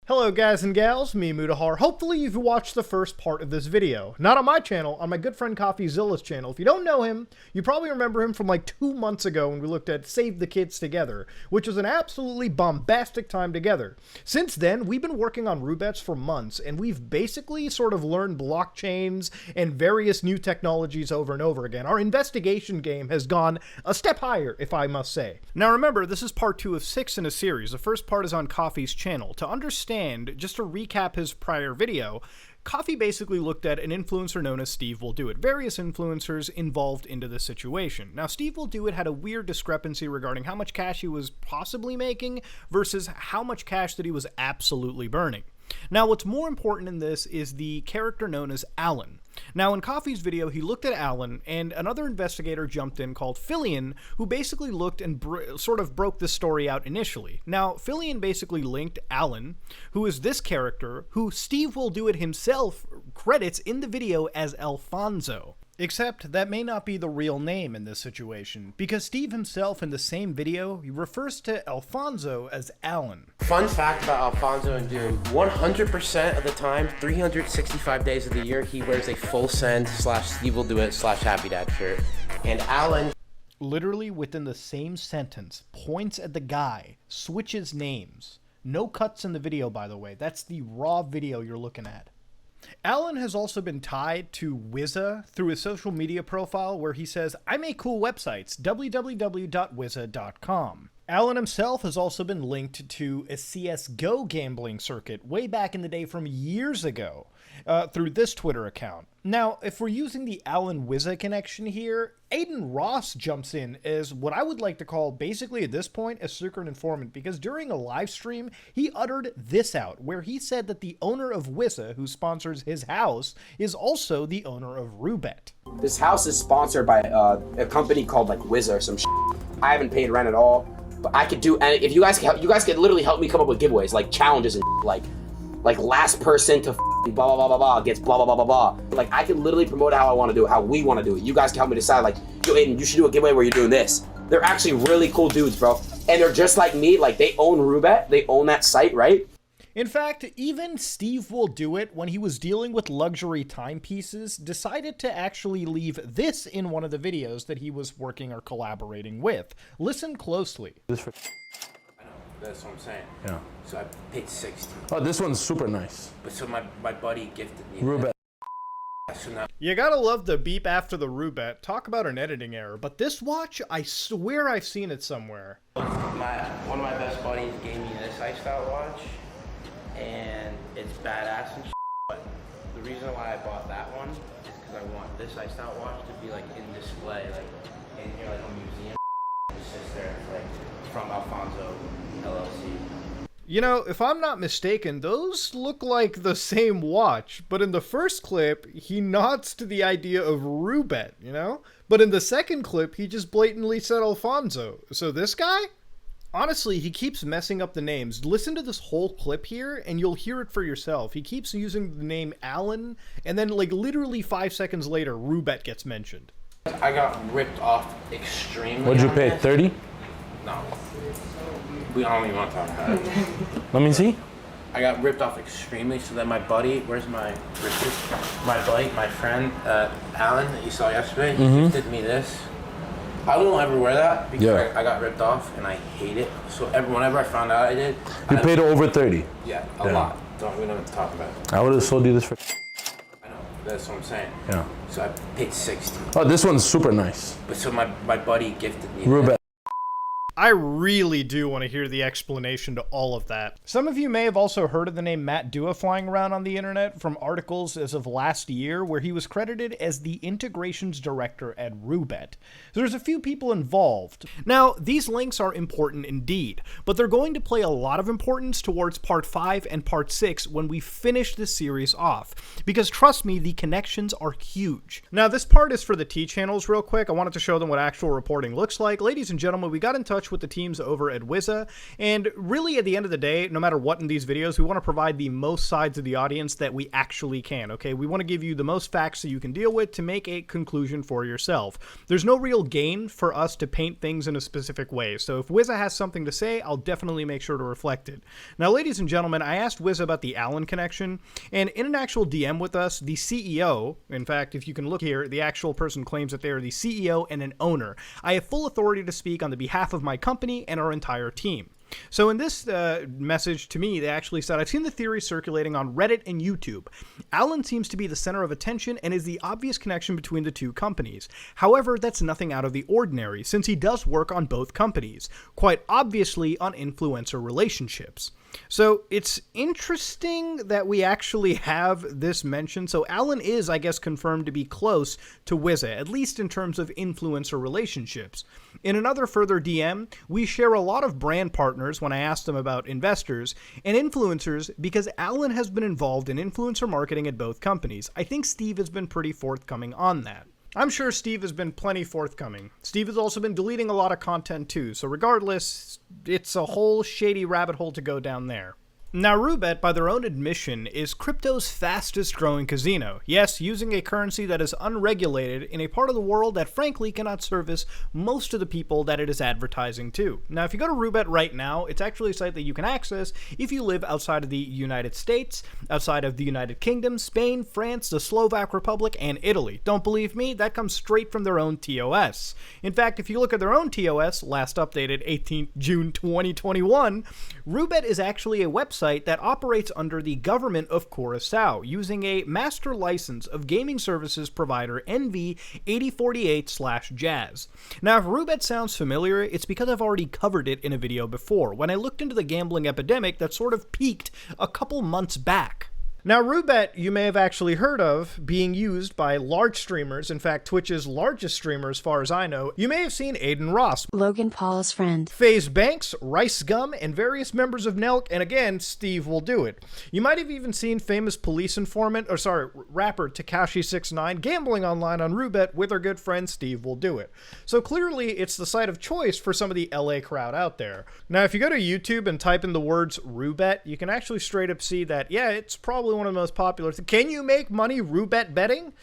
Hello guys and gals, me Mudahar. Hopefully you've watched the first part of this video. Not on my channel, on my good friend CoffeeZilla's channel. If you don't know him, you probably remember him from like 2 months ago when we looked at Save the Kids Together, which was an absolutely bombastic time together. Since then, we've been working on Roobets for months, and we've basically sort of learned blockchains and various new technologies over and over again. Our investigation game has gone a step higher, if I must say. Now remember, this is part 2 of 6 in a series. The first part is on Coffee's channel. To understand, just to recap his prior video, Coffee basically looked at an influencer known as Steve Will Do It, various influencers involved into this situation. Now, Steve Will Do It had a weird discrepancy regarding how much cash he was possibly making versus how much cash that he was absolutely burning. Now, what's more important in this is the character known as Alan. Now, in Coffee's video, he looked at Alan, and another investigator jumped in called Fillion, who basically looked and sort of broke this story out initially. Now, Fillion basically linked Alan, who is this character, who Steve Will Do It himself credits in the video as Alfonso. Except that may not be the real name in this situation, because Steve himself in the same video refers to Alfonso as Alan. Fun fact about Alfonso and Doom, 100% of the time, 365 days of the year, he wears a full send / Steve Will Do It / Happy Dad shirt. And Alan, literally within the same sentence, points at the guy, switches names. No cuts in the video, by the way. That's the raw video you're looking at. Alan has also been tied to Wizza through his social media profile where he says, "I make cool websites, www.wizza.com." Alan himself has also been linked to a CSGO gambling circuit way back in the day from years ago through this Twitter account. Now, if we're using the Alan Wizza connection here, Aiden Ross jumps in as what I would like to call basically at this point a secret informant, because during a live stream, he uttered this out where he said that the owner of Wizza, who sponsors his house, is also the owner of Roobet. This house is sponsored by a company called like Wizza or some shit. I haven't paid rent at all, but I could do, and if you guys could literally help me come up with giveaways, like challenges and shit, like last person to blah blah blah blah blah gets blah blah blah blah blah. Like I can literally promote it how I want to do it, how we want to do it. You guys can help me decide, like, yo Aiden, you should do a giveaway where you're doing this. They're actually really cool dudes, bro. And they're just like me, like they own Roobet, they own that site, right? In fact, even Steve Will Do It, when he was dealing with luxury timepieces, decided to actually leave this in one of the videos that he was working or collaborating with. Listen closely. that's what I'm saying. Yeah. So I paid 60. Oh, this one's super nice. But so my buddy gifted me Roobet. So now, You gotta love the beep after the Roobet. Talk about an editing error. But this watch, I swear I've seen it somewhere. one of my best buddies gave me this iced-out watch, and it's badass and shit. But the reason why I bought that one is because I want this iced-out watch to be like in display, like in here, like a museum. It sits there, like from Alfonso LLC. You know, if I'm not mistaken, those look like the same watch, but in the first clip, he nods to the idea of Roobet, you know? But in the second clip, he just blatantly said Alfonso. So this guy? Honestly, he keeps messing up the names. Listen to this whole clip here, and you'll hear it for yourself. He keeps using the name Alan, and then, like, literally 5 seconds later, Roobet gets mentioned. I got ripped off extremely. What'd you on pay, this. 30? No. We don't even want to talk about it. Let me see. I got ripped off extremely, so then my buddy, where's my Richard? My buddy, my friend, Alan, that you saw yesterday, gifted me this. I won't ever wear that because I got ripped off and I hate it. So whenever I found out I did. You paid over 30. Yeah, a lot. We don't have to talk about it. I would have sold you this for. I know, that's what I'm saying. Yeah. So I paid 60. Oh, this one's super nice. But so my buddy gifted me Roobet. I really do want to hear the explanation to all of that. Some of you may have also heard of the name Matt Dua flying around on the internet from articles as of last year where he was credited as the integrations director at Roobet. So there's a few people involved. Now, these links are important indeed, but they're going to play a lot of importance towards part 5 and part 6 when we finish this series off. Because trust me, the connections are huge. Now, this part is for the T channels real quick. I wanted to show them what actual reporting looks like. Ladies and gentlemen, we got in touch touch with the teams over at Wizza, and really at the end of the day, no matter what in these videos, we want to provide the most sides of the audience that we actually can, okay? We want to give you the most facts that you can deal with to make a conclusion for yourself. There's no real gain for us to paint things in a specific way, so if Wizza has something to say, I'll definitely make sure to reflect it. Now, ladies and gentlemen, I asked Wizza about the Allen connection, and in an actual DM with us, the CEO, in fact, if you can look here, the actual person claims that they are the CEO and an owner. I have full authority to speak on the behalf of my company and our entire team. So in this message to me, they actually said, I've seen the theory circulating on Reddit and YouTube. Allen seems to be the center of attention and is the obvious connection between the two companies. However, that's nothing out of the ordinary, since he does work on both companies, quite obviously on influencer relationships. So it's interesting that we actually have this mention. So Allen is, I guess, confirmed to be close to Wizza, at least in terms of influencer relationships. In another further DM, we share a lot of brand partners when I asked them about investors and influencers because Allen has been involved in influencer marketing at both companies. I think Steve has been pretty forthcoming on that. I'm sure Steve has been plenty forthcoming. Steve has also been deleting a lot of content too, so regardless, it's a whole shady rabbit hole to go down there. Now, Roobet, by their own admission, is crypto's fastest growing casino. Yes, using a currency that is unregulated in a part of the world that frankly cannot service most of the people that it is advertising to. Now, if you go to Roobet right now, it's actually a site that you can access if you live outside of the United States, outside of the United Kingdom, Spain, France, the Slovak Republic, and Italy. Don't believe me? That comes straight from their own TOS. In fact, if you look at their own TOS, last updated 18th June 2021, Roobet is actually a website that operates under the government of Curaçao using a master license of gaming services provider NV8048/Jazz. Now, if Roobet sounds familiar, it's because I've already covered it in a video before, when I looked into the gambling epidemic that sort of peaked a couple months back. Now, Roobet, you may have actually heard of being used by large streamers, in fact, Twitch's largest streamer as far as I know. You may have seen Aiden Ross, Logan Paul's friend, FaZe Banks, Rice Gum, and various members of Nelk, and again, Steve will do it. You might have even seen famous police informant, rapper Tekashi69 gambling online on Roobet with our good friend Steve will do it. So clearly, it's the site of choice for some of the LA crowd out there. Now, if you go to YouTube and type in the words Roobet, you can actually straight up see that, yeah, it's probably one of the most popular. Can you make money Roobet betting?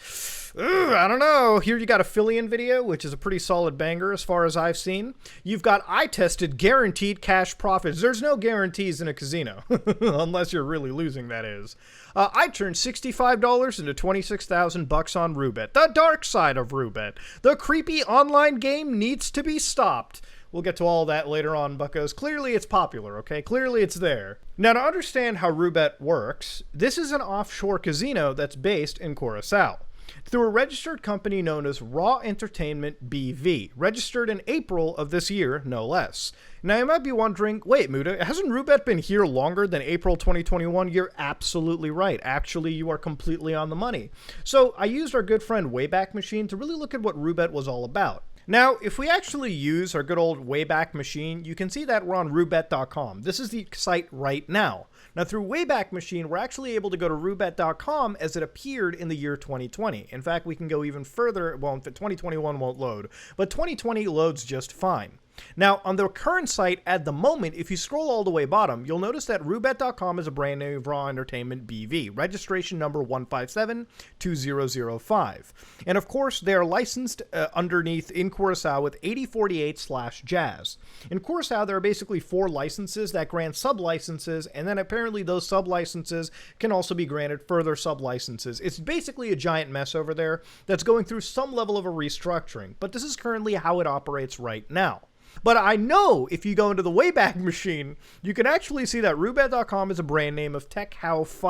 I don't know. Here you got a Fillion video, which is a pretty solid banger as far as I've seen. You've got I tested guaranteed cash profits. There's no guarantees in a casino, unless you're really losing, that is. I turned $65 into $26,000 on Roobet. The dark side of Roobet. The creepy online game needs to be stopped. We'll get to all that later on, buckos. Clearly it's popular, okay? Clearly it's there. Now, to understand how Roobet works, this is an offshore casino that's based in Curaçao through a registered company known as Raw Entertainment BV, registered in April of this year, no less. Now, you might be wondering, wait, Muda, hasn't Roobet been here longer than April 2021? You're absolutely right. Actually, you are completely on the money. So I used our good friend Wayback Machine to really look at what Roobet was all about. Now, if we actually use our good old Wayback Machine, you can see that we're on Roobet.com. This is the site right now. Now, through Wayback Machine, we're actually able to go to Roobet.com as it appeared in the year 2020. In fact, we can go even further. Well, 2021 won't load, but 2020 loads just fine. Now, on the current site at the moment, if you scroll all the way bottom, you'll notice that Roobet.com is a brand name of Raw Entertainment BV, registration number 1572005. And of course, they are licensed underneath in Curaçao with 8048/Jazz. In Curaçao, there are basically 4 licenses that grant sub-licenses, and then apparently those sub-licenses can also be granted further sub-licenses. It's basically a giant mess over there that's going through some level of a restructuring, but this is currently how it operates right now. But I know if you go into the Wayback Machine, you can actually see that Roobet.com is a brand name of Tech House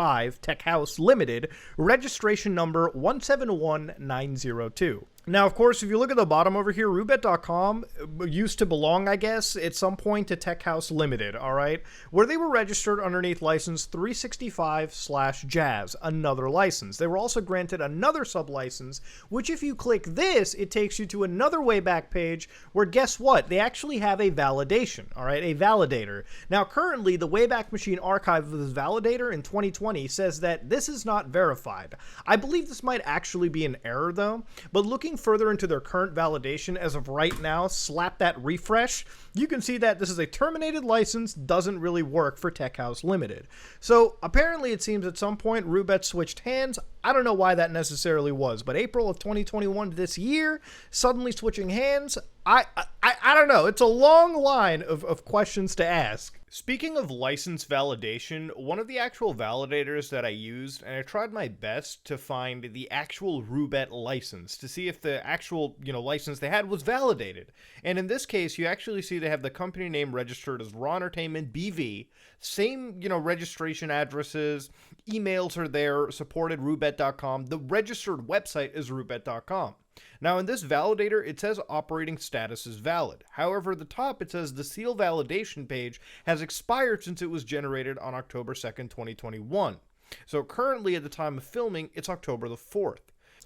Limited, registration number 171902. Now, of course, if you look at the bottom over here, Roobet.com used to belong, I guess, at some point to Tech House Limited, all right, where they were registered underneath license 365/Jazz, another license. They were also granted another sub-license, which if you click this, it takes you to another Wayback page where, guess what? They actually have a validation, all right, a validator. Now, currently, the Wayback Machine archive of this validator in 2020 says that this is not verified. I believe this might actually be an error, though, but looking looking further into their current validation as of right now, slap that refresh, you can see that this is a terminated license, doesn't really work for Tech House Limited. So apparently it seems at some point Roobets switched hands. I don't know why that necessarily was, but April of 2021 this year, suddenly switching hands, I don't know. It's a long line of questions to ask. Speaking of license validation, one of the actual validators that I used, and I tried my best to find the actual Roobet license to see if the actual, license they had was validated. And in this case, you actually see they have the company name registered as Raw Entertainment BV, same, registration addresses, emails are there, supported roobet.com. The registered website is roobet.com. Now in this validator, it says operating status is valid. However, at the top it says the seal validation page has expired since it was generated on October 2nd, 2021. So currently at the time of filming, it's October the 4th.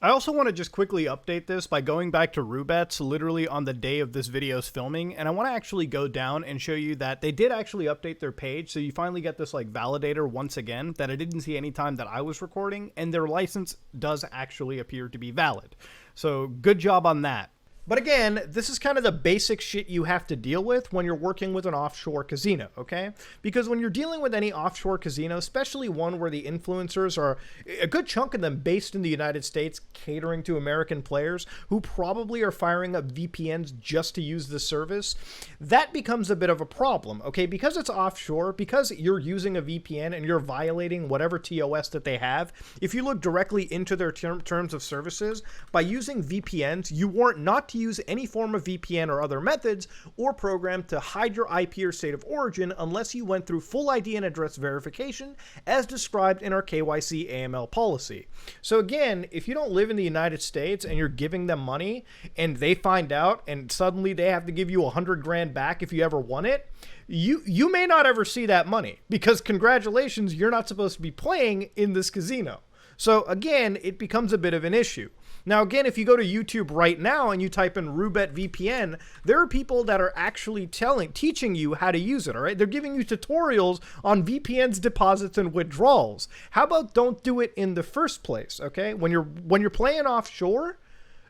I also want to just quickly update this by going back to Roobets literally on the day of this video's filming, and I want to actually go down and show you that they did actually update their page, so you finally get this validator once again that I didn't see any time that I was recording, and their license does actually appear to be valid. So good job on that. But again, this is kind of the basic shit you have to deal with when you're working with an offshore casino, okay? Because when you're dealing with any offshore casino, especially one where the influencers are, a good chunk of them based in the United States, catering to American players who probably are firing up VPNs just to use the service, that becomes a bit of a problem, okay? Because it's offshore, because you're using a VPN and you're violating whatever TOS that they have, if you look directly into their terms of services, by using VPNs, you warrant not to use any form of VPN or other methods or program to hide your IP or state of origin unless you went through full ID and address verification as described in our KYC AML policy. So again, if you don't live in the United States and you're giving them money and they find out and suddenly they have to give you $100 grand back if you ever won it, you may not ever see that money because congratulations, you're not supposed to be playing in this casino. So again, it becomes a bit of an issue. Now, again, if you go to YouTube right now and you type in Roobet VPN, there are people that are actually teaching you how to use it, all right? They're giving you tutorials on VPNs, deposits, and withdrawals. How about don't do it in the first place, okay? When you're playing offshore,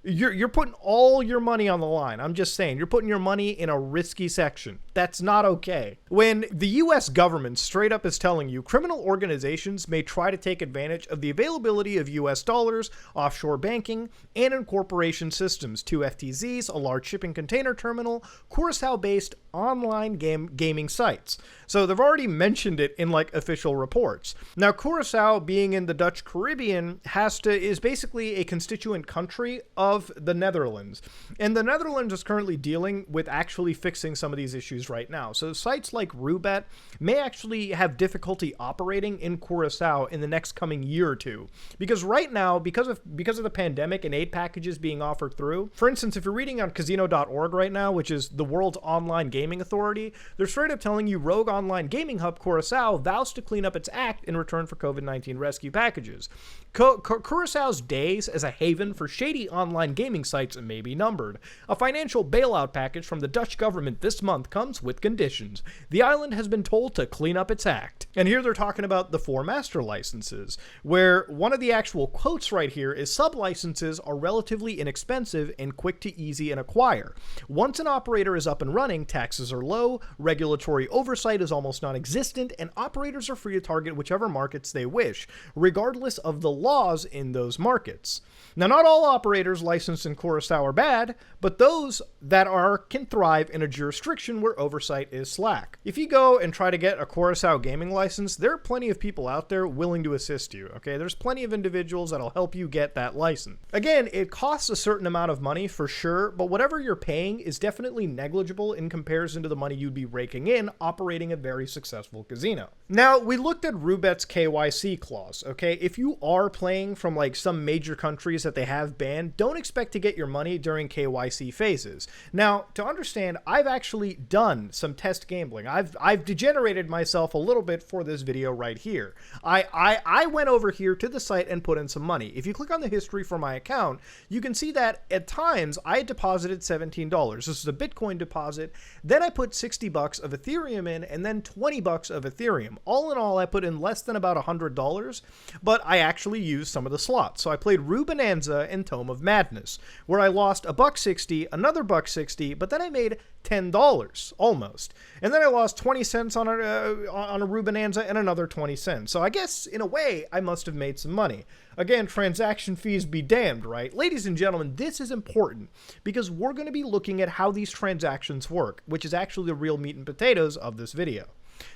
you're putting all your money on the line. I'm just saying, you're putting your money in a risky section. That's not okay. When the US government straight up is telling you criminal organizations may try to take advantage of the availability of US dollars, offshore banking, and incorporation systems, 2 FTZs, a large shipping container terminal, Curacao-based online gaming sites. So they've already mentioned it in official reports. Now, Curacao, being in the Dutch Caribbean, is basically a constituent country of the Netherlands. And the Netherlands is currently dealing with actually fixing some of these issues right now. So sites like Roobet may actually have difficulty operating in Curacao in the next coming year or two. Because right now, because of the pandemic and aid packages being offered through, for instance, if you're reading on casino.org right now, which is the world's online gaming authority, they're straight up telling you Rogue Online Gaming Hub Curacao vows to clean up its act in return for COVID-19 rescue packages. Curaçao's days as a haven for shady online gaming sites may be numbered. A financial bailout package from the Dutch government this month comes with conditions. The island has been told to clean up its act. And here they're talking about the 4 master licenses, where one of the actual quotes right here is sub-licenses are relatively inexpensive and quick to easy and acquire. Once an operator is up and running, taxes are low, regulatory oversight is almost non-existent, and operators are free to target whichever markets they wish, regardless of the laws in those markets. Now, not all operators licensed in Curacao are bad, but those that can thrive in a jurisdiction where oversight is slack. If you go and try to get a Curacao gaming license, there are plenty of people out there willing to assist you, okay? There's plenty of individuals that'll help you get that license. Again, it costs a certain amount of money for sure, but whatever you're paying is definitely negligible in comparison to the money you'd be raking in operating a very successful casino. Now, we looked at Roobet's KYC clause, okay? If you are playing from some major countries that they have banned, don't expect to get your money during KYC phases. Now, to understand, I've actually done some test gambling. I've degenerated myself a little bit for this video right here. I went over here to the site and put in some money. If you click on the history for my account, you can see that at times I had deposited $17. This is a Bitcoin deposit. Then I put $60 of Ethereum in, and then $20 of Ethereum. All in all, I put in less than about $100, but I actually used some of the slots. So I played Rue Bonanza and Tome of Madness. Madness, where I lost $1.60, another $1.60, but then I made $10 almost. And then I lost 20 cents on a Rubonanza and another 20 cents. So I guess in a way I must have made some money. Again, transaction fees be damned, right? Ladies and gentlemen, this is important because we're going to be looking at how these transactions work, which is actually the real meat and potatoes of this video.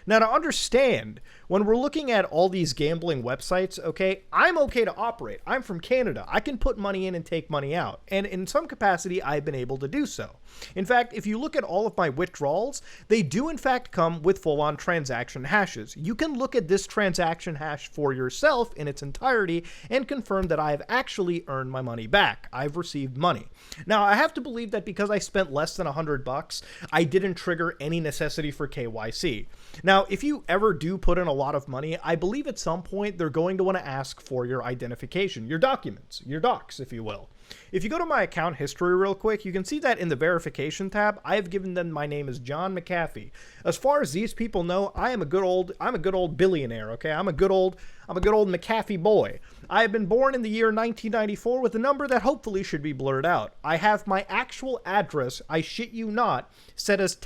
Now, to understand, when we're looking at all these gambling websites, okay, I'm okay to operate. I'm from Canada. I can put money in and take money out. And in some capacity, I've been able to do so. In fact, if you look at all of my withdrawals, they do in fact come with full-on transaction hashes. You can look at this transaction hash for yourself in its entirety and confirm that I have actually earned my money back. I've received money. Now, I have to believe that because I spent less than $100, I didn't trigger any necessity for KYC. Now, if you ever do put in a lot of money, I believe at some point they're going to want to ask for your identification, your documents, your docs, if you will. If you go to my account history real quick, you can see that in the verification tab, I have given them my name as John McAfee. As far as these people know, I'm a good old billionaire, okay? I'm a good old McAfee boy. I have been born in the year 1994 with a number that hopefully should be blurred out. I have my actual address, I shit you not, set as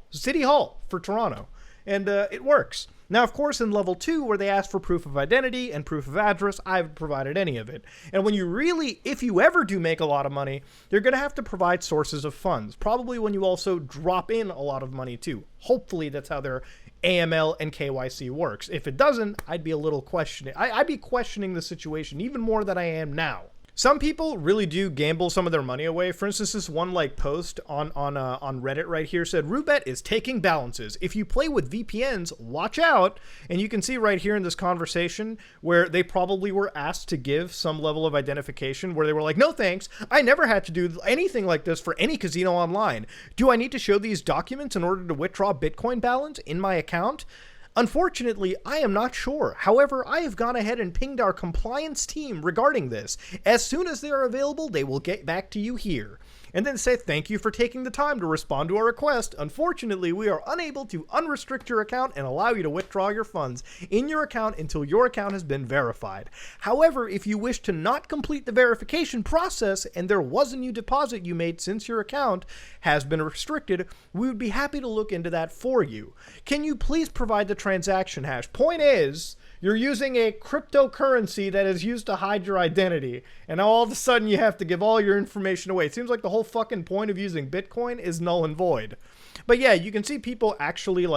City Hall for Toronto. And it works. Now, of course, in level 2, where they ask for proof of identity and proof of address, I haven't provided any of it. And when you really, if you ever do make a lot of money, you're going to have to provide sources of funds. Probably when you also drop in a lot of money too. Hopefully that's how their AML and KYC works. If it doesn't, I'd be a little questioning. I'd be questioning the situation even more than I am now. Some people really do gamble some of their money away. For instance, this one post on Reddit right here said, Roobet is taking balances. If you play with VPNs, watch out. And you can see right here in this conversation where they probably were asked to give some level of identification where they were like, no thanks, I never had to do anything like this for any casino online. Do I need to show these documents in order to withdraw Bitcoin balance in my account? Unfortunately, I am not sure. However, I have gone ahead and pinged our compliance team regarding this. As soon as they are available, they will get back to you here. And then say thank you for taking the time to respond to our request. Unfortunately, we are unable to unrestrict your account and allow you to withdraw your funds in your account until your account has been verified. However, if you wish to not complete the verification process and there was a new deposit you made since your account has been restricted, we would be happy to look into that for you. Can you please provide the transaction hash? Point is, you're using a cryptocurrency that is used to hide your identity, and now all of a sudden you have to give all your information away. It seems like the whole fucking point of using Bitcoin is null and void. But yeah, you can see people actually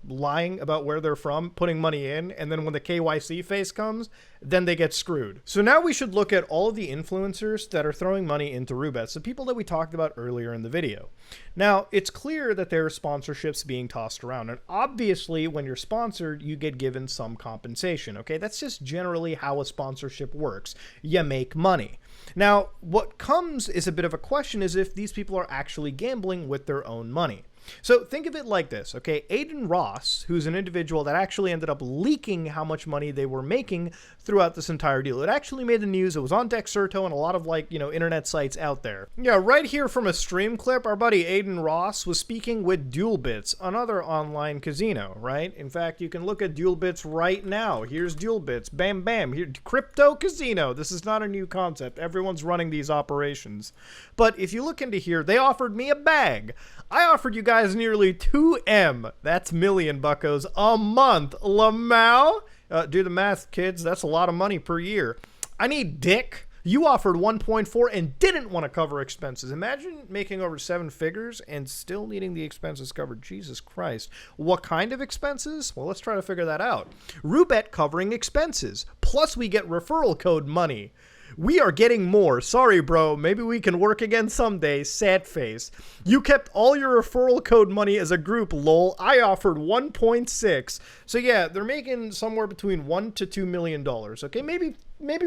lying about where they're from, putting money in, and then when the KYC phase comes, then they get screwed. So now we should look at all of the influencers that are throwing money into Roobets, the people that we talked about earlier in the video. Now, it's clear that there are sponsorships being tossed around, and obviously when you're sponsored, you get given some compensation, okay? That's just generally how a sponsorship works. You make money. Now, what comes is a bit of a question is if these people are actually gambling with their own money. So think of it like this, okay? Aiden Ross, who's an individual that actually ended up leaking how much money they were making throughout this entire deal. It actually made the news. It was on Dexerto and a lot of internet sites out there. Yeah, right here from a stream clip, our buddy Aiden Ross was speaking with Roobets, another online casino, right? In fact, you can look at Roobets right now. Here's Roobets, bam, bam, here, crypto casino. This is not a new concept. Everyone's running these operations. But if you look into here, they offered me a bag. I offered you guys nearly 2M, that's million buckos, a month. Lamau? Do the math, kids. That's a lot of money per year. I need dick. You offered 1.4 and didn't want to cover expenses. Imagine making over 7 figures and still needing the expenses covered. Jesus Christ. What kind of expenses? Well, let's try to figure that out. Roobet covering expenses. Plus we get referral code money. We are getting more. Sorry, bro. Maybe we can work again someday. Sad face. You kept all your referral code money as a group, lol. I offered 1.6. So yeah, they're making somewhere between $1 to $2 million. Okay, maybe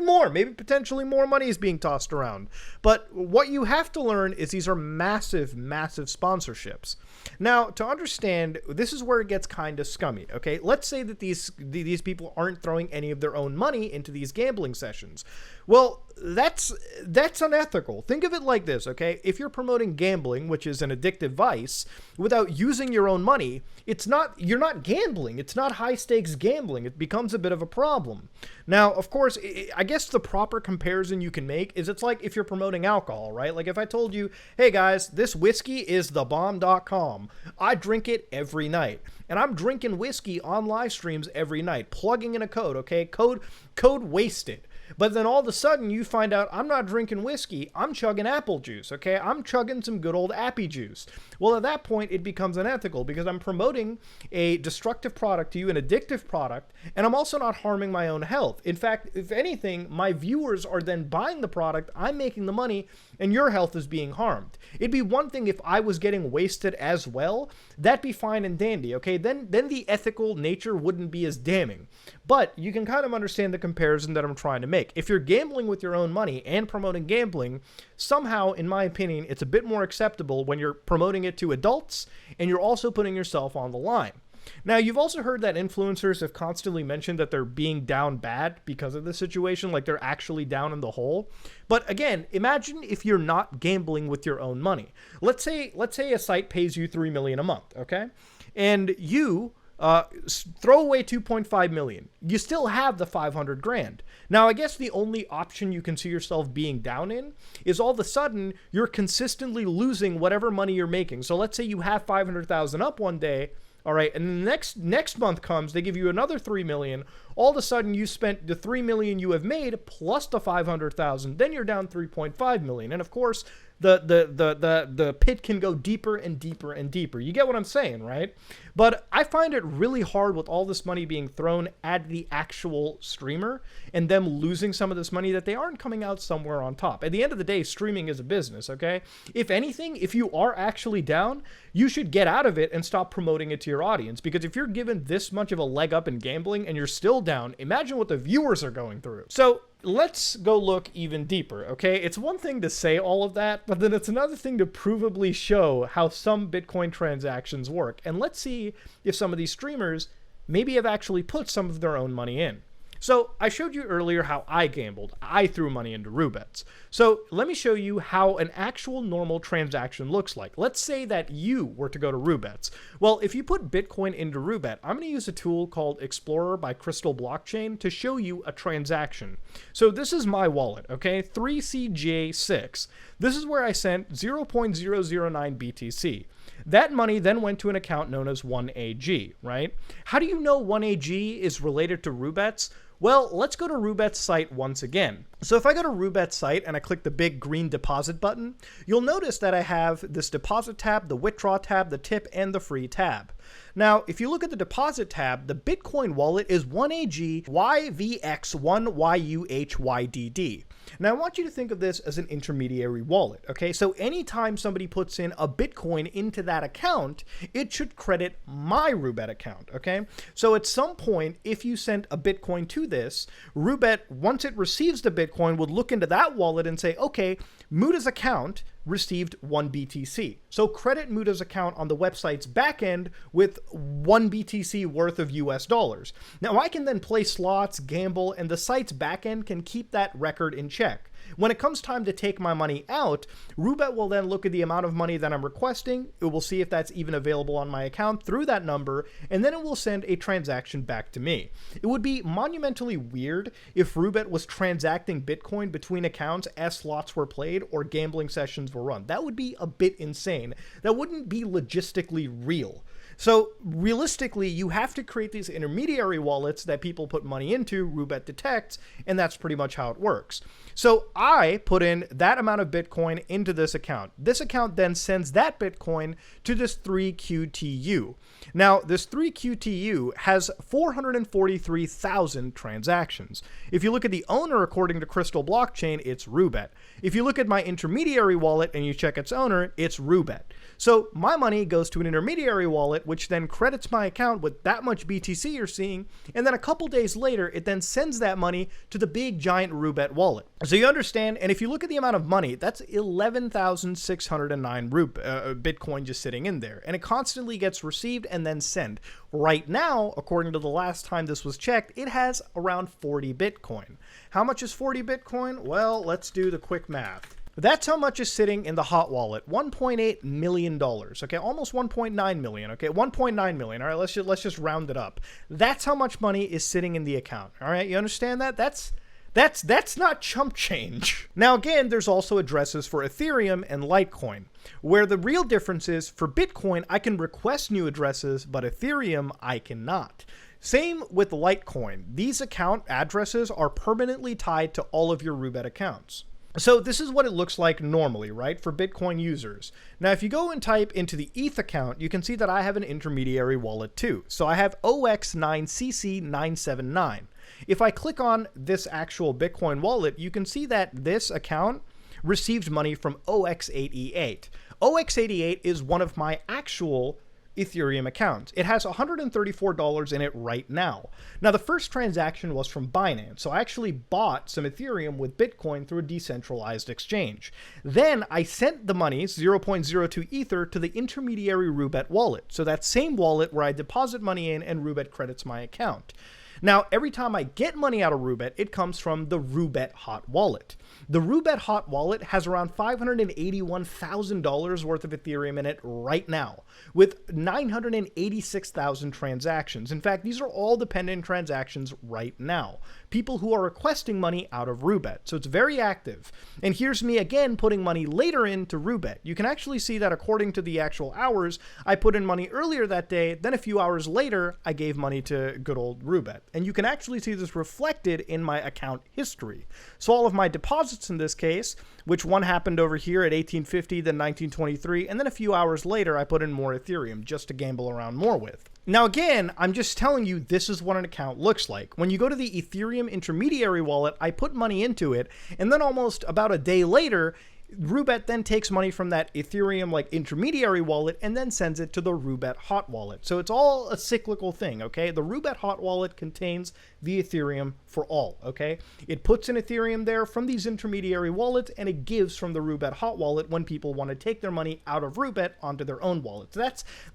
more. Maybe potentially more money is being tossed around. But what you have to learn is these are massive, massive sponsorships. Now, to understand, this is where it gets kind of scummy, okay? Let's say that these people aren't throwing any of their own money into these gambling sessions. Well, Well, that's unethical. Think of it like this, okay? If you're promoting gambling, which is an addictive vice, without using your own money, you're not gambling. It's not high stakes gambling. It becomes a bit of a problem. Now, of course, I guess the proper comparison you can make is it's like if you're promoting alcohol, right? Like if I told you, hey guys, this whiskey is thebomb.com. I drink it every night. And I'm drinking whiskey on live streams every night, plugging in a code, okay? Code wasted. But then all of a sudden you find out I'm not drinking whiskey, I'm chugging apple juice, okay? I'm chugging some good old appy juice. Well, at that point, it becomes unethical because I'm promoting a destructive product to you, an addictive product, and I'm also not harming my own health. In fact, if anything, my viewers are then buying the product, I'm making the money, and your health is being harmed. It'd be one thing if I was getting wasted as well. That'd be fine and dandy, okay? Then the ethical nature wouldn't be as damning. But you can kind of understand the comparison that I'm trying to make. If you're gambling with your own money and promoting gambling, somehow, in my opinion, it's a bit more acceptable when you're promoting it to adults and you're also putting yourself on the line. Now, you've also heard that influencers have constantly mentioned that they're being down bad because of this situation, like they're actually down in the hole. But again, imagine if you're not gambling with your own money. Let's say a site pays you $3 million a month, okay? And you throw away 2.5 million. You still have the 500 grand. Now, I guess the only option you can see yourself being down in is all of a sudden you're consistently losing whatever money you're making. So let's say you have 500,000 up one day. All right, and the next month comes, they give you another 3 million. All of a sudden, you spent the 3 million you have made plus the 500,000. Then you're down 3.5 million, and of course, the pit can go deeper and deeper and deeper. You get what I'm saying, right? But I find it really hard with all this money being thrown at the actual streamer and them losing some of this money that they aren't coming out somewhere on top. At the end of the day, streaming is a business, okay? If anything, if you are actually down, you should get out of it and stop promoting it to your audience, because if you're given this much of a leg up in gambling and you're still down, imagine what the viewers are going through. So let's go look even deeper, okay? It's one thing to say all of that, but then it's another thing to provably show how some Bitcoin transactions work. And let's see if some of these streamers maybe have actually put some of their own money in. So I showed you earlier how I gambled. I threw money into Roobets. So let me show you how an actual normal transaction looks like. Let's say that you were to go to Roobets. Well, if you put Bitcoin into Roobet, I'm going to use a tool called Explorer by Crystal Blockchain to show you a transaction. So this is my wallet, okay? 3CJ6. This is where I sent 0.009 BTC. That money then went to an account known as 1AG, right? How do you know 1AG is related to Roobets? Well, let's go to Roobets site once again. So if I go to Roobets site and I click the big green deposit button, you'll notice that I have this deposit tab, the withdraw tab, the tip, and the free tab. Now, if you look at the deposit tab, the Bitcoin wallet is 1AG YVX1YUHYDD. Now, I want you to think of this as an intermediary wallet, okay? So anytime somebody puts in a Bitcoin into that account, it should credit my Roobet account, okay? So at some point, if you sent a Bitcoin to this, Roobet, once it receives the Bitcoin, would look into that wallet and say, okay, Muda's account received 1 BTC. So credit Muda's account on the website's backend with 1 BTC worth of US dollars. Now I can then play slots, gamble, and the site's backend can keep that record in check. When it comes time to take my money out, Roobet will then look at the amount of money that I'm requesting. It will see if that's even available on my account through that number, and then it will send a transaction back to me. It would be monumentally weird if Roobet was transacting Bitcoin between accounts as slots were played or gambling sessions were run. That would be a bit insane. That wouldn't be logistically real. So realistically, you have to create these intermediary wallets that people put money into, Roobet detects, and that's pretty much how it works. So I put in that amount of Bitcoin into this account. This account then sends that Bitcoin to this 3QTU. Now, this 3QTU has 443,000 transactions. If you look at the owner according to Crystal Blockchain, it's Roobet. If you look at my intermediary wallet and you check its owner, it's Roobet. So my money goes to an intermediary wallet wallet, which then credits my account with that much BTC you're seeing, and then a couple days later, it then sends that money to the big giant Roobet wallet. So you understand, and if you look at the amount of money, that's 11,609 Bitcoin just sitting in there, and it constantly gets received and then sent. Right now, according to the last time this was checked, it has around 40 Bitcoin. How much is 40 Bitcoin? Well, let's do the quick math. That's how much is sitting in the hot wallet. $1.8 million. Okay, almost 1.9 million. Okay, 1.9 million. All right, let's just round it up. That's how much money is sitting in the account. All right, you understand that? That's not chump change. Now again, there's also addresses for Ethereum and Litecoin, where the real difference is for Bitcoin, I can request new addresses, but Ethereum, I cannot. Same with Litecoin. These account addresses are permanently tied to all of your Roobet accounts. So this is what it looks like normally, right, for Bitcoin users. Now, if you go and type into the ETH account, you can see that I have an intermediary wallet too. So I have OX9CC979. If I click on this actual Bitcoin wallet, you can see that this account received money from OX88. OX88 is one of my actual Ethereum accounts. It has $134 in it right now. Now, the first transaction was from Binance, so I actually bought some Ethereum with Bitcoin through a decentralized exchange. Then I sent the money, 0.02 Ether, to the intermediary Roobet wallet. So that same wallet where I deposit money in and Roobet credits my account. Now, every time I get money out of Roobet, it comes from the Roobet hot wallet. The Roobet hot wallet has around $581,000 worth of Ethereum in it right now, with 986,000 transactions. In fact, these are all dependent transactions right now. People who are requesting money out of Roobet. So it's very active. And here's me again putting money later into Roobet. You can actually see that according to the actual hours, I put in money earlier that day, then a few hours later, I gave money to good old Roobet. And you can actually see this reflected in my account history. So all of my deposits in this case, which one happened over here at 1850, then 1923, and then a few hours later, I put in more Ethereum just to gamble around more with. Now again, I'm just telling you this is what an account looks like. When you go to the Ethereum intermediary wallet, I put money into it, and then almost about a day later, Roobet then takes money from that Ethereum like intermediary wallet and then sends it to the Roobet hot wallet. So it's all a cyclical thing, okay? The Roobet hot wallet contains the Ethereum for all, okay? It puts in Ethereum there from these intermediary wallets and it gives from the Roobet hot wallet when people want to take their money out of Roobet onto their own wallets.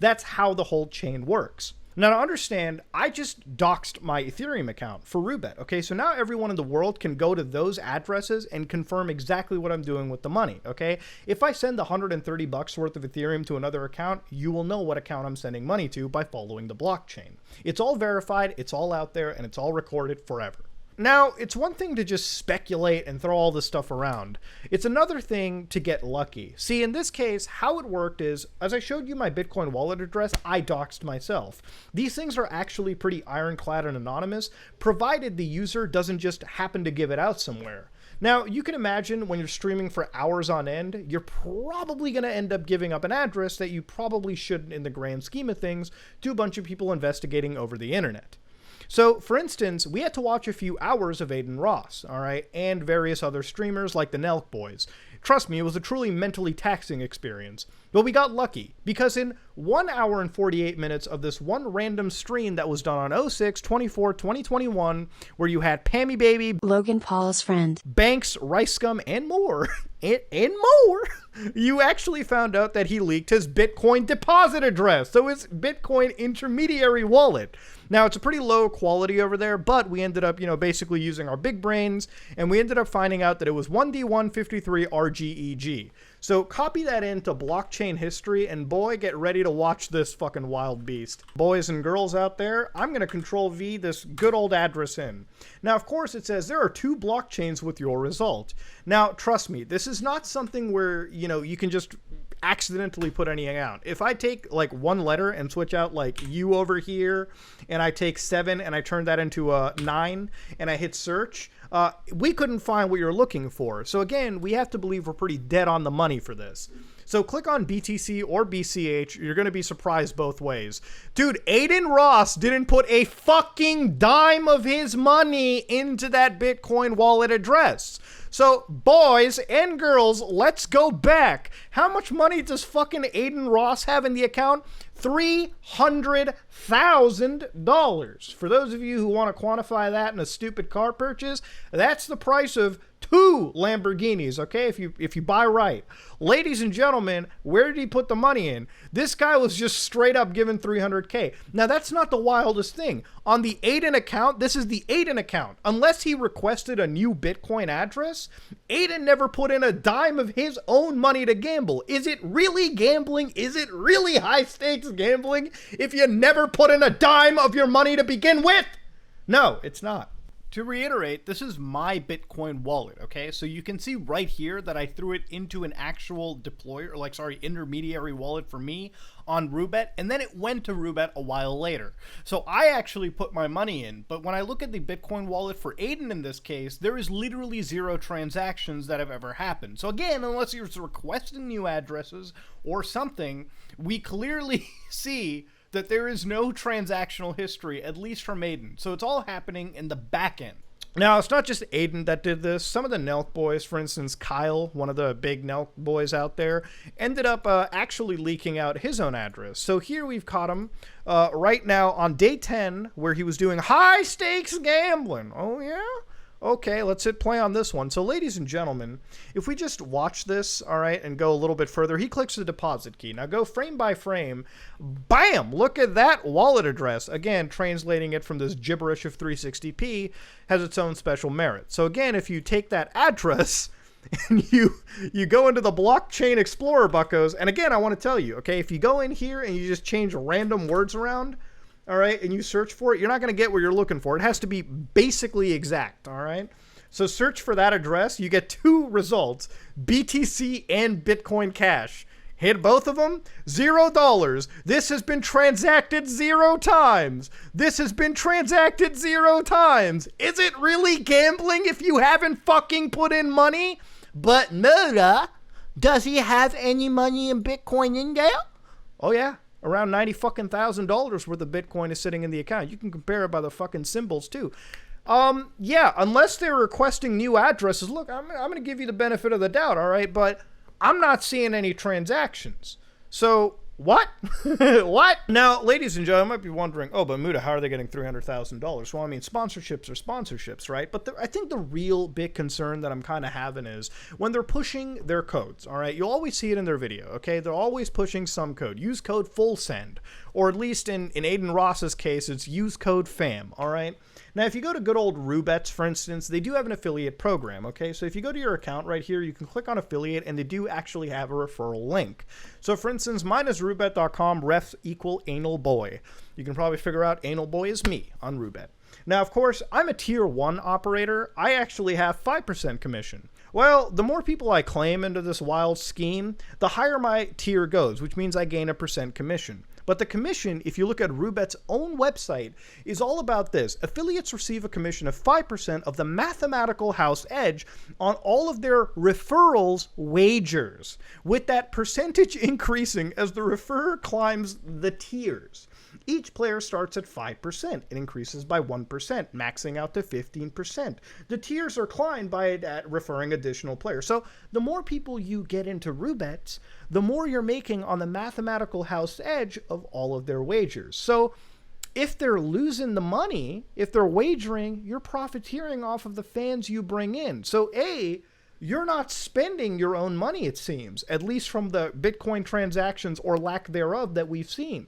That's how the whole chain works. Now, to understand, I just doxed my Ethereum account for Roobet, okay? So now everyone in the world can go to those addresses and confirm exactly what I'm doing with the money, okay? If I send $130 worth of Ethereum to another account, you will know what account I'm sending money to by following the blockchain. It's all verified, it's all out there, and it's all recorded forever. Now, it's one thing to just speculate and throw all this stuff around. It's another thing to get lucky. See, in this case, how it worked is, as I showed you my Bitcoin wallet address, I doxed myself. These things are actually pretty ironclad and anonymous, provided the user doesn't just happen to give it out somewhere. Now, you can imagine when you're streaming for hours on end, you're probably going to end up giving up an address that you probably shouldn't in the grand scheme of things to a bunch of people investigating over the internet. So, for instance, we had to watch a few hours of Aiden Ross, all right, and various other streamers like the Nelk Boys. Trust me, it was a truly mentally taxing experience. But we got lucky, because in 1 hour and 48 minutes of this one random stream that was done on 06/24/2021, where you had Pammy Baby, Logan Paul's friend, Banks, Rice Scum, and more, and more, you actually found out that he leaked his Bitcoin deposit address, so his Bitcoin intermediary wallet. Now, it's a pretty low quality over there, but we ended up, basically using our big brains, and we ended up finding out that it was 1D153RGEG. So copy that into blockchain history, and boy, get ready to watch this fucking wild beast. Boys and girls out there, I'm going to Control V this good old address in. Now, of course, it says there are 2 blockchains with your result. Now, trust me, this is not something where, you can just accidentally put anything out. If I take like one letter and switch out like U over here, and I take 7 and I turn that into a 9 and I hit search, we couldn't find what you're looking for. So again, we have to believe we're pretty dead on the money for this. So click on BTC or BCH. You're going to be surprised both ways. Dude, Aiden Ross didn't put a fucking dime of his money into that Bitcoin wallet address. So, boys and girls, let's go back. How much money does fucking Aiden Ross have in the account? $300,000. For those of you who want to quantify that in a stupid car purchase, that's the price of 2 Lamborghinis, okay, if you buy right. Ladies and gentlemen, where did he put the money in? This guy was just straight up given $300K. Now, that's not the wildest thing. On the Aiden account, this is the Aiden account. Unless he requested a new Bitcoin address, Aiden never put in a dime of his own money to gamble. Is it really gambling? Is it really high-stakes gambling if you never put in a dime of your money to begin with? No, it's not. To reiterate, this is my Bitcoin wallet, okay? So you can see right here that I threw it into an actual intermediary wallet for me on Roobet, and then it went to Roobet a while later. So I actually put my money in, but when I look at the Bitcoin wallet for Aiden in this case, there is literally 0 transactions that have ever happened. So again, unless you're requesting new addresses or something, we clearly see that there is no transactional history, at least from Aiden. So it's all happening in the back end. Now, it's not just Aiden that did this. Some of the Nelk boys, for instance, Kyle, one of the big Nelk boys out there, ended up actually leaking out his own address. So here we've caught him right now on day 10, where he was doing high-stakes gambling. Oh, yeah? Okay, let's hit play on this one. So, ladies and gentlemen, if we just watch this, all right, and go a little bit further, he clicks the deposit key. Now, go frame by frame. Bam! Look at that wallet address. Again, translating it from this gibberish of 360p has its own special merit. So, again, if you take that address and you go into the blockchain explorer, buckos, and again, I want to tell you, okay, if you go in here and you just change random words around, all right, and you search for it, you're not going to get what you're looking for. It has to be basically exact, all right? So search for that address. You get 2 results, BTC and Bitcoin Cash. Hit both of them, $0. This has been transacted 0 times. This has been transacted 0 times. Is it really gambling if you haven't fucking put in money? But Murda, does he have any money in Bitcoin in there? Oh, yeah. Around $90,000 worth of Bitcoin is sitting in the account. You can compare it by the fucking symbols too. Yeah, unless they're requesting new addresses. Look, I'm going to give you the benefit of the doubt, all right? But I'm not seeing any transactions. So, what? What? Now, ladies and gentlemen, I might be wondering, oh, but Muda, how are they getting $300,000? Well, I mean, sponsorships are sponsorships, right? But I think the real big concern that I'm kind of having is when they're pushing their codes, all right? You'll always see it in their video, okay? They're always pushing some code. Use code FULLSEND, or at least in Aiden Ross's case, it's use code FAM, all right? Now, if you go to good old Roobets, for instance, they do have an affiliate program, okay? So if you go to your account right here, you can click on affiliate, and they do actually have a referral link. So, for instance, mine is roobet.com, refs equal anal boy. You can probably figure out anal boy is me on Roobet. Now, of course, I'm a tier 1 operator. I actually have 5% commission. Well, the more people I claim into this wild scheme, the higher my tier goes, which means I gain a % commission. But the commission, if you look at Roobet's own website, is all about this. Affiliates receive a commission of 5% of the mathematical house edge on all of their referrals wagers, with that percentage increasing as the referrer climbs the tiers. Each player starts at 5%. It increases by 1%, maxing out to 15%. The tiers are climbed by referring additional players. So the more people you get into Roobets, the more you're making on the mathematical house edge of all of their wagers. So if they're losing the money, if they're wagering, you're profiteering off of the fans you bring in. So you're not spending your own money, it seems, at least from the Bitcoin transactions or lack thereof that we've seen.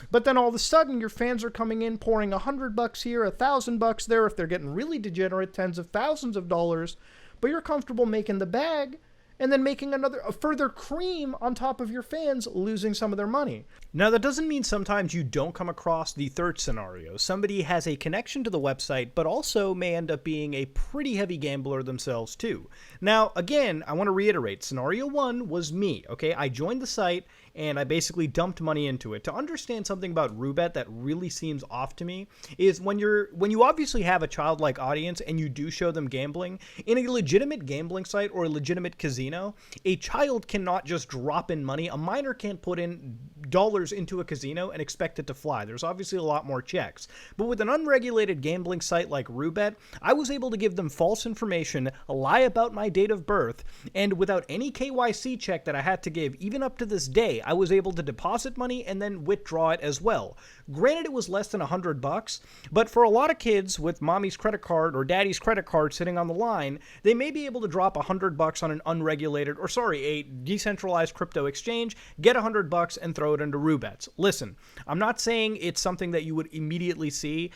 But then all of a sudden, your fans are coming in, pouring $100 here, $1,000 there, if they're getting really degenerate, tens of thousands of dollars. But you're comfortable making the bag, and then making a further cream on top of your fans losing some of their money. Now, that doesn't mean sometimes you don't come across the third scenario. Somebody has a connection to the website, but also may end up being a pretty heavy gambler themselves too. Now, again, I want to reiterate, scenario 1 was me, okay? I joined the site, and I basically dumped money into it. To understand something about Roobet that really seems off to me is when you obviously have a childlike audience and you do show them gambling, in a legitimate gambling site or a legitimate casino, casino, a child cannot just drop in money. A minor can't put in dollars into a casino and expect it to fly. There's obviously a lot more checks. But with an unregulated gambling site like Roobet, I was able to give them false information, lie about my date of birth, and without any KYC check that I had to give, even up to this day, I was able to deposit money and then withdraw it as well. Granted, it was less than $100, but for a lot of kids with mommy's credit card or daddy's credit card sitting on the line, they may be able to drop $100 on an unregulated, a decentralized crypto exchange, get $100 and throw it into Roobets. Listen, I'm not saying it's something that you would immediately see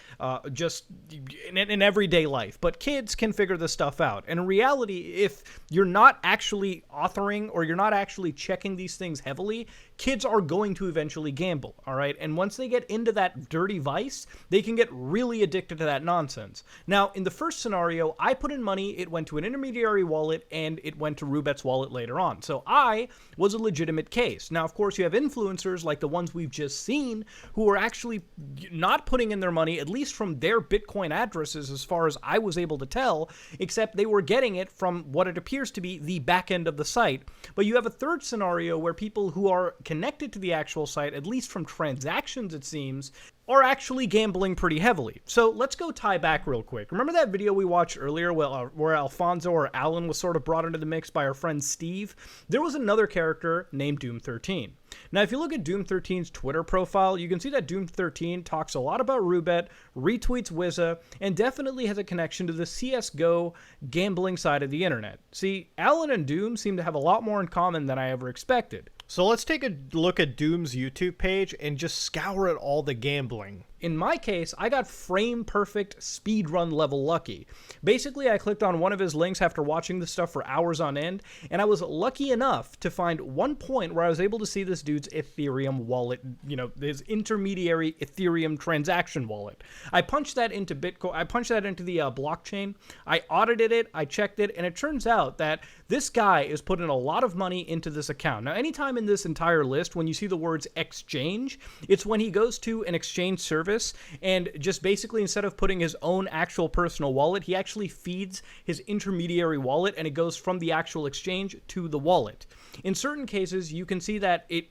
just in everyday life, but kids can figure this stuff out. And in reality, if you're not actually authoring or you're not actually checking these things heavily, kids are going to eventually gamble, all right? And once they get into that dirty vice, they can get really addicted to that nonsense. Now, in the first scenario, I put in money, it went to an intermediary wallet, and it went to Roobet's wallet later on. So I was a legitimate case. Now, of course, you have influencers like the ones we've just seen who are actually not putting in their money, at least from their Bitcoin addresses, as far as I was able to tell, except they were getting it from what it appears to be the back end of the site. But you have a third scenario where people who are connected to the actual site, at least from transactions it seems, are actually gambling pretty heavily. So let's go tie back real quick. Remember that video we watched earlier where Alfonso or Alan was sort of brought into the mix by our friend Steve? There was another character named Doom13. Now, if you look at Doom13's Twitter profile, you can see that Doom13 talks a lot about Roobet, retweets Wizza, and definitely has a connection to the CSGO gambling side of the internet. See, Alan and Doom seem to have a lot more in common than I ever expected. So let's take a look at Doom's YouTube page and just scour at all the gambling. In my case, I got frame-perfect speedrun level lucky. Basically, I clicked on one of his links after watching this stuff for hours on end, and I was lucky enough to find one point where I was able to see this dude's Ethereum wallet, his intermediary Ethereum transaction wallet. I punched that into Bitcoin, I punched that into the blockchain, I audited it, I checked it, and it turns out that this guy is putting a lot of money into this account. Now, anytime in this entire list, when you see the words exchange, it's when he goes to an exchange service and just basically, instead of putting his own actual personal wallet, he actually feeds his intermediary wallet and it goes from the actual exchange to the wallet. In certain cases, you can see that he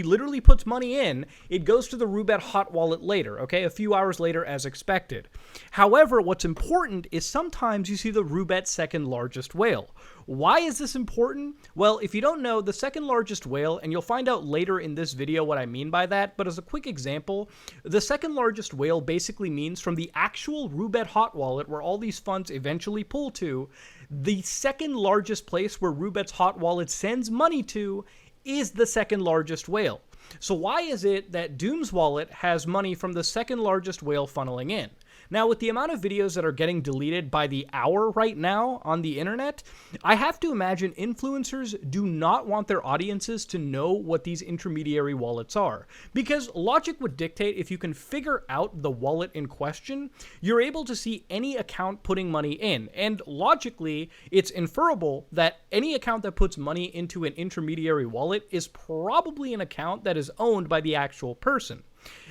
literally puts money in, it goes to the Roobet hot wallet later, okay, a few hours later as expected. However, what's important is sometimes you see the Roobet second largest whale. Why is this important? Well, if you don't know, the second largest whale, and you'll find out later in this video what I mean by that, but as a quick example, the second largest whale basically means from the actual Roobet hot wallet where all these funds eventually pull to, the second largest place where Roobet's hot wallet sends money to is the second largest whale. So why is it that Doom's wallet has money from the second largest whale funneling in? Now, with the amount of videos that are getting deleted by the hour right now on the internet, I have to imagine influencers do not want their audiences to know what these intermediary wallets are. Because logic would dictate if you can figure out the wallet in question, you're able to see any account putting money in. And logically, it's inferable that any account that puts money into an intermediary wallet is probably an account that is owned by the actual person.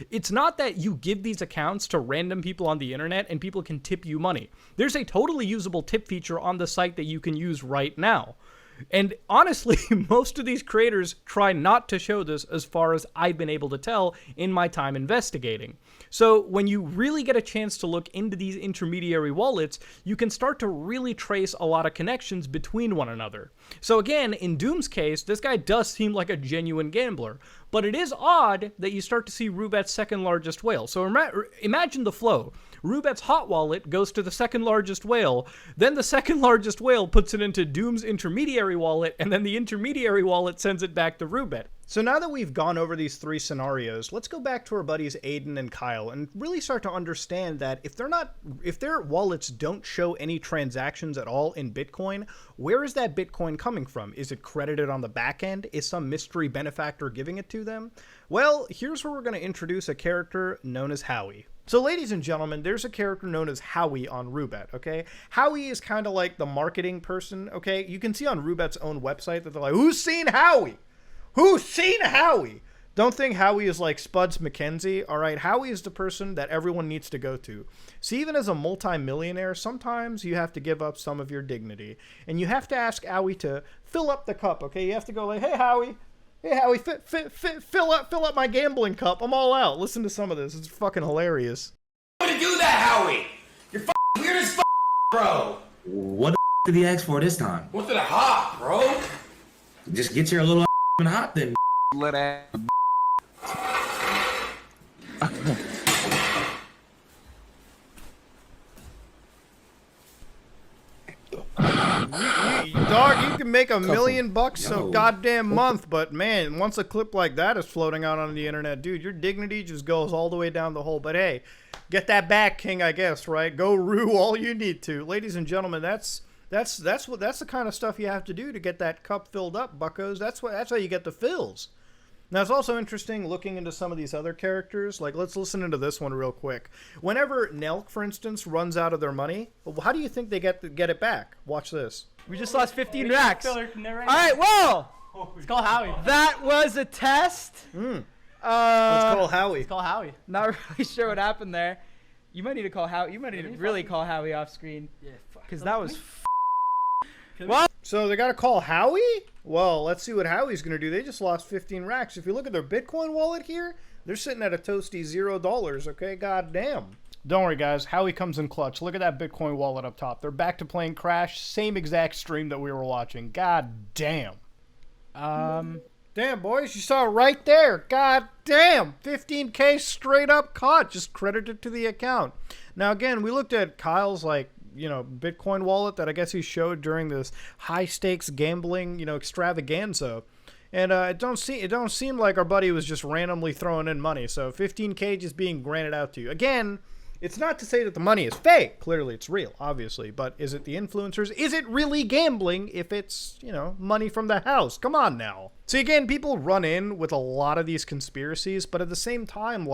It's not that you give these accounts to random people on the internet and people can tip you money. There's a totally usable tip feature on the site that you can use right now. And honestly, most of these creators try not to show this as far as I've been able to tell in my time investigating. So when you really get a chance to look into these intermediary wallets, you can start to really trace a lot of connections between one another. So again, in Doom's case, this guy does seem like a genuine gambler, but it is odd that you start to see Roobet's second largest whale. So imagine the flow. Roobet's hot wallet goes to the second largest whale, then the second largest whale puts it into Doom's intermediary wallet, and then the intermediary wallet sends it back to Roobet. So now that we've gone over these three scenarios, let's go back to our buddies Aiden and Kyle and really start to understand that if their wallets don't show any transactions at all in Bitcoin, where is that Bitcoin coming from? Is it credited on the back end? Is some mystery benefactor giving it to them? Well, here's where we're going to introduce a character known as Howie. So ladies and gentlemen, there's a character known as Howie on Roobet, okay? Howie is kind of like the marketing person, okay? You can see on Roobet's own website that they're like, who's seen Howie? Who's seen Howie? Don't think Howie is like Spuds McKenzie, all right? Howie is the person that everyone needs to go to. See, even as a multi-millionaire, sometimes you have to give up some of your dignity. And you have to ask Howie to fill up the cup, okay? You have to go like, hey, Howie, fill up my gambling cup. I'm all out. Listen to some of this. It's fucking hilarious. I'm gonna do that, Howie. You're fucking weird as bro. What the did he ask for this time? What's the hot, bro? Just get your little hot then. Let ass. Dog, you can make $1 million a goddamn month, but man, once a clip like that is floating out on the internet, dude, your dignity just goes all the way down the hole. But hey, get that back, King, I guess, right? Go rue all you need to. Ladies and gentlemen, that's the kind of stuff you have to do to get that cup filled up, buckos. That's how you get the fills. Now, it's also interesting looking into some of these other characters. Like, let's listen into this one real quick. Whenever Nelk, for instance, runs out of their money, how do you think they get it back? Watch this. We just lost 15 racks. All right, well, Let's call Howie. that was a test. Let's call Howie. Let's call Howie. Not really sure what happened there. You might need to call Howie. You might need to really call Howie off screen. Yeah, Because that was. So they got to call Howie? Well, let's see what Howie's going to do. They just lost 15 racks. If you look at their Bitcoin wallet here, they're sitting at a toasty $0, okay? God damn. Don't worry, guys. Howie comes in clutch. Look at that Bitcoin wallet up top. They're back to playing Crash. Same exact stream that we were watching. God damn. Damn, boys. You saw it right there. God damn. 15K straight up caught. Just credited to the account. Now, again, we looked at Kyle's, Bitcoin wallet that I guess he showed during this high stakes gambling, extravaganza. And it don't seem like our buddy was just randomly throwing in money. So 15K just being granted out to you. Again, it's not to say that the money is fake. Clearly it's real, obviously. But is it the influencers? Is it really gambling if it's, money from the house? Come on now. See, again, people run in with a lot of these conspiracies, but at the same time,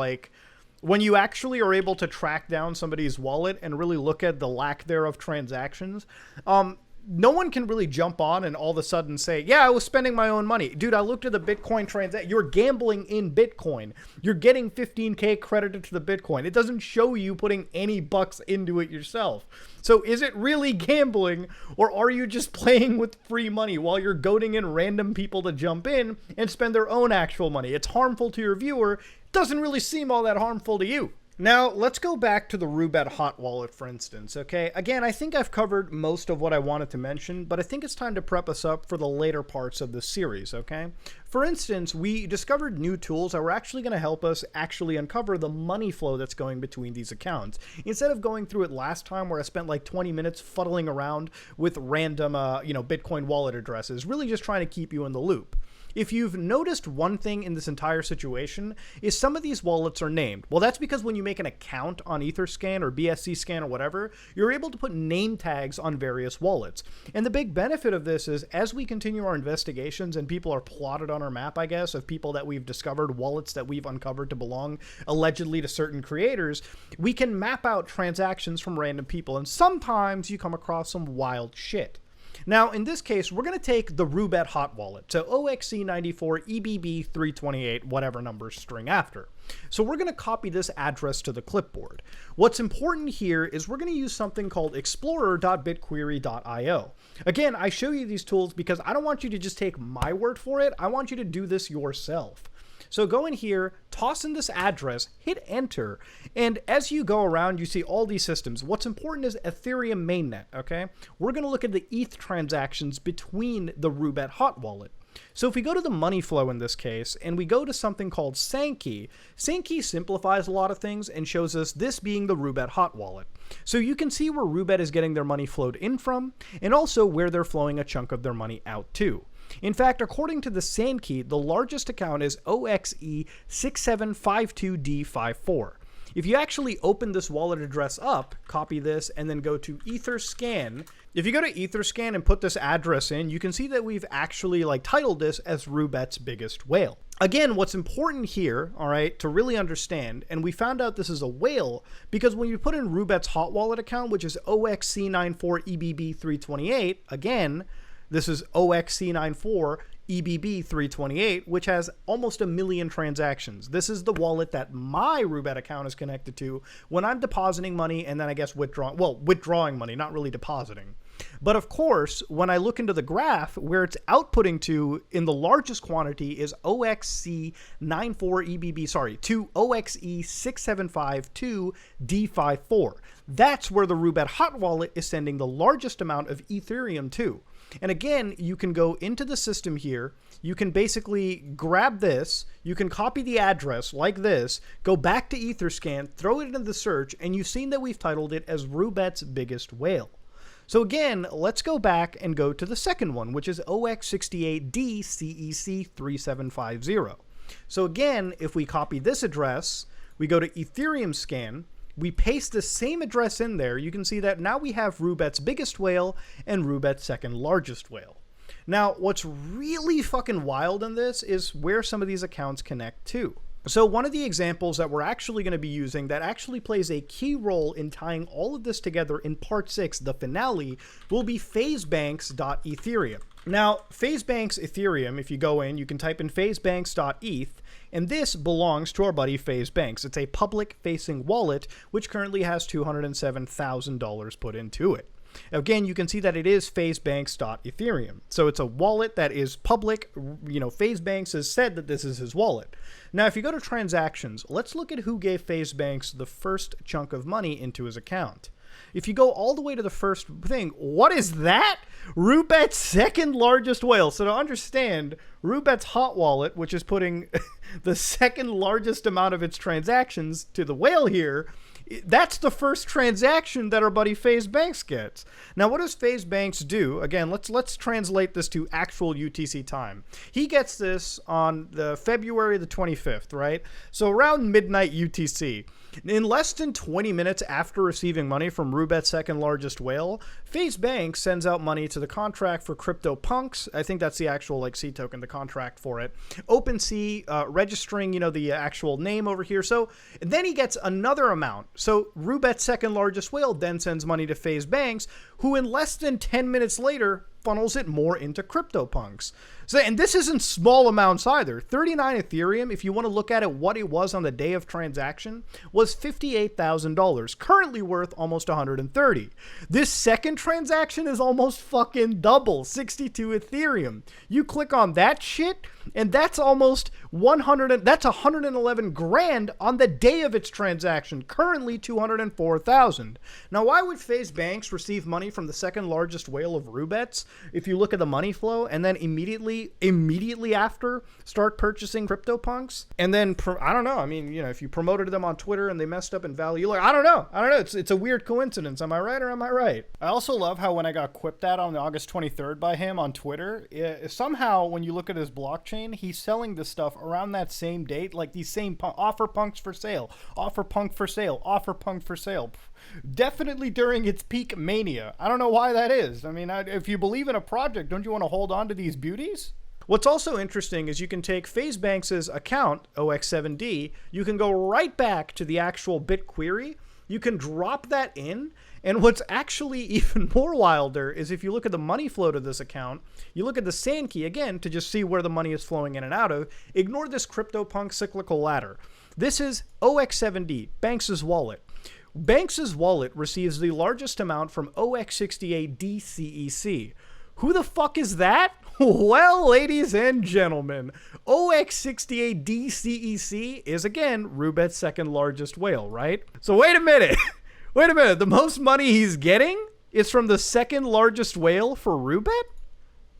when you actually are able to track down somebody's wallet and really look at the lack thereof of transactions, no one can really jump on and all of a sudden say, yeah, I was spending my own money. Dude, I looked at the Bitcoin transaction. You're gambling in Bitcoin. You're getting 15K credited to the Bitcoin. It doesn't show you putting any bucks into it yourself. So is it really gambling, or are you just playing with free money while you're goading in random people to jump in and spend their own actual money? It's harmful to your viewer. Doesn't really seem all that harmful to you. Now, let's go back to the Roobet hot wallet, for instance, okay? Again, I think I've covered most of what I wanted to mention, but I think it's time to prep us up for the later parts of this series, okay? For instance, we discovered new tools that were actually going to help us actually uncover the money flow that's going between these accounts. Instead of going through it last time where I spent like 20 minutes fuddling around with random, Bitcoin wallet addresses, really just trying to keep you in the loop. If you've noticed one thing in this entire situation is some of these wallets are named. Well, that's because when you make an account on Etherscan or BSC Scan or whatever, you're able to put name tags on various wallets. And the big benefit of this is as we continue our investigations and people are plotted on our map, I guess, of people that we've discovered, wallets that we've uncovered to belong allegedly to certain creators, we can map out transactions from random people. And sometimes you come across some wild shit. Now, in this case, we're going to take the Roobet hot wallet, so OXC94 EBB328, whatever number string after. So we're going to copy this address to the clipboard. What's important here is we're going to use something called explorer.bitquery.io. Again, I show you these tools because I don't want you to just take my word for it. I want you to do this yourself. So go in here, toss in this address, hit enter, and as you go around, you see all these systems. What's important is Ethereum mainnet, okay? We're going to look at the ETH transactions between the Roobet hot wallet. So if we go to the money flow in this case, and we go to something called Sankey, Sankey simplifies a lot of things and shows us this being the Roobet hot wallet. So you can see where Roobet is getting their money flowed in from, and also where they're flowing a chunk of their money out to. In fact, according to the Sankey, the largest account is OXE6752D54. If you actually open this wallet address up, copy this, and then go to Etherscan, if you go to Etherscan and put this address in, you can see that we've actually titled this as Roobet's biggest whale. Again, what's important here, all right, to really understand, and we found out this is a whale because when you put in Roobet's hot wallet account, which is OXC94EBB328, again, this is OXC94 EBB328, which has almost 1 million transactions. This is the wallet that my Roobet account is connected to when I'm depositing money and then I guess withdrawing money, not really depositing. But of course, when I look into the graph, where it's outputting to in the largest quantity is OXC94EBB, to OXE6752D54. That's where the Roobet hot wallet is sending the largest amount of Ethereum to. And again, you can go into the system here. You can basically grab this. You can copy the address like this, go back to Etherscan, throw it into the search, and you've seen that we've titled it as Roobet's biggest whale. So again, let's go back and go to the second one, which is OX68DCEC3750. So again, if we copy this address, we go to Ethereum scan, we paste the same address in there, you can see that now we have Roobet's biggest whale and Roobet's second largest whale. Now, what's really fucking wild in this is where some of these accounts connect to. So one of the examples that we're actually going to be using that actually plays a key role in tying all of this together in part 6, the finale, will be phasebanks.ethereum. Now, phasebanks Ethereum, if you go in, you can type in phasebanks.eth, and this belongs to our buddy phasebanks. It's a public-facing wallet, which currently has $207,000 put into it. Again, you can see that it is phasebanks.ethereum. So it's a wallet that is public. You know, Phasebanks has said that this is his wallet. Now, if you go to transactions, let's look at who gave Phasebanks the first chunk of money into his account. If you go all the way to the first thing, what is that? Roobet's second largest whale. So to understand, Roobet's hot wallet, which is putting the second largest amount of its transactions to the whale here, that's the first transaction that our buddy Phasebanks gets. Now, what does Phasebanks do? Again, let's translate this to actual UTC time. He gets this on the February the 25th, right? So around midnight UTC. In less than 20 minutes after receiving money from Roobet's second largest whale, Phasebanks sends out money to the contract for CryptoPunks. I think that's the actual like C token, the contract for it. OpenSea registering, you know, the actual name over here. So then he gets another amount. So Roobet's second largest whale then sends money to Phasebanks, who in less than 10 minutes later funnels it more into CryptoPunks. So, and this isn't small amounts either. 39 Ethereum, if you want to look at it, what it was on the day of transaction, was $58,000, currently worth almost 130. This second transaction is almost fucking double, 62 Ethereum. You click on that shit, and that's almost 111 grand on the day of its transaction, currently 204,000. Now, why would Phasebanks receive money from the second largest whale of Roobets if you look at the money flow and then immediately after start purchasing CryptoPunks? And then, I don't know, I mean, you know, if you promoted them on Twitter and they messed up in value, like, I don't know, it's a weird coincidence. Am I right or am I right? I also love how when I got quipped at on August 23rd by him on Twitter, somehow when you look at his blockchain, he's selling this stuff around that same date, like these same offer punks for sale, offer punk for sale, offer punk for sale. Definitely during its peak mania. I don't know why that is. I mean, if you believe in a project, don't you want to hold on to these beauties? What's also interesting is you can take Phasebanks' account, OX7D, you can go right back to the actual BitQuery, you can drop that in, and what's actually even more wilder is if you look at the money flow to this account, you look at the sand key again to just see where the money is flowing in and out of. Ignore this CryptoPunk cyclical ladder. This is OX7D, Banks' wallet. Banks' wallet receives the largest amount from OX68DCEC. Who the fuck is that? Well, ladies and gentlemen, OX68DCEC is again Roobet's second largest whale, right? So wait a minute. Wait a minute. The most money he's getting is from the second largest whale for Roobet?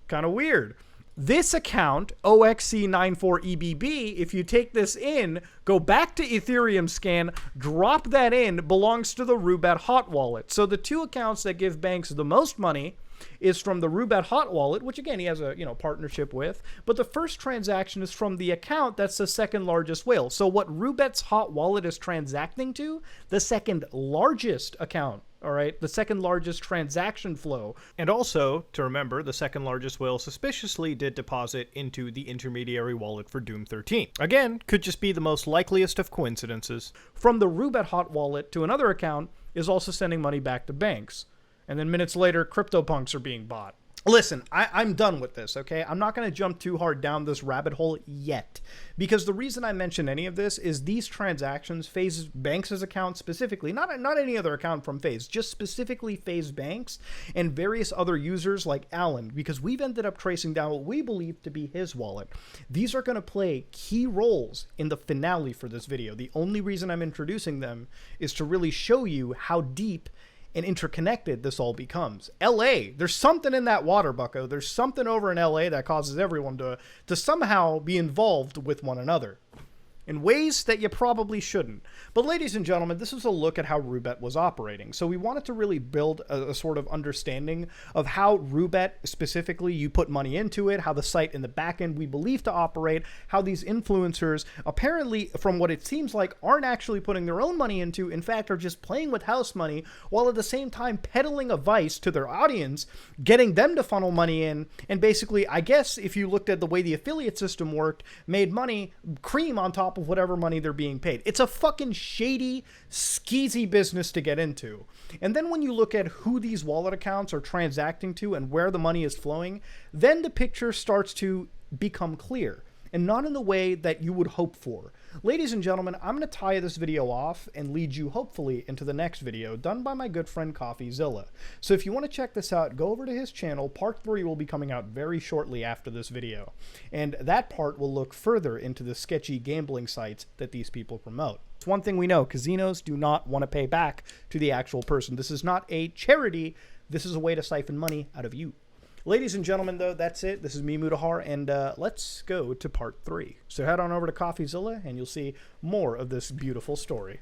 Kind of weird. This account, OXC94EBB, if you take this in, go back to Ethereum scan, drop that in, belongs to the Roobet hot wallet. So the two accounts that give Banks the most money is from the Roobet hot wallet, which again he has a partnership with, but the first transaction is from the account that's the second largest whale. So what Roobet's hot wallet is transacting to, the second largest account. All right, the second largest transaction flow. And also, to remember, the second largest whale suspiciously did deposit into the intermediary wallet for Doom 13. Again, could just be the most likeliest of coincidences. From the Roobet hot wallet to another account is also sending money back to Banks. And then minutes later, CryptoPunks are being bought. Listen, I'm done with this, okay? I'm not going to jump too hard down this rabbit hole yet, because the reason I mention any of this is these transactions, FaZe Banks' account specifically, not any other account from FaZe, just specifically FaZe Banks and various other users like Alan, because we've ended up tracing down what we believe to be his wallet. These are going to play key roles in the finale for this video. The only reason I'm introducing them is to really show you how deep and interconnected this all becomes. LA, there's something in that water, bucko. There's something over in LA that causes everyone to somehow be involved with one another in ways that you probably shouldn't. But ladies and gentlemen, this is a look at how Roobet was operating. So we wanted to really build a sort of understanding of how Roobet, specifically, you put money into it, how the site in the back end we believe to operate, how these influencers apparently, from what it seems like, aren't actually putting their own money into, in fact, are just playing with house money, while at the same time peddling a vice to their audience, getting them to funnel money in, and basically, I guess, if you looked at the way the affiliate system worked, made money, cream on top of whatever money they're being paid. It's a fucking shady, skeezy business to get into. And then when you look at who these wallet accounts are transacting to and where the money is flowing, then the picture starts to become clear, and not in the way that you would hope for. Ladies and gentlemen, I'm going to tie this video off and lead you hopefully into the next video done by my good friend CoffeeZilla. So if you want to check this out, go over to his channel. Part 3 will be coming out very shortly after this video. And that part will look further into the sketchy gambling sites that these people promote. It's one thing we know, casinos do not want to pay back to the actual person. This is not a charity. This is a way to siphon money out of you. Ladies and gentlemen, though, that's it. This is me, Mudahar, and let's go to part 3. So head on over to CoffeeZilla, and you'll see more of this beautiful story.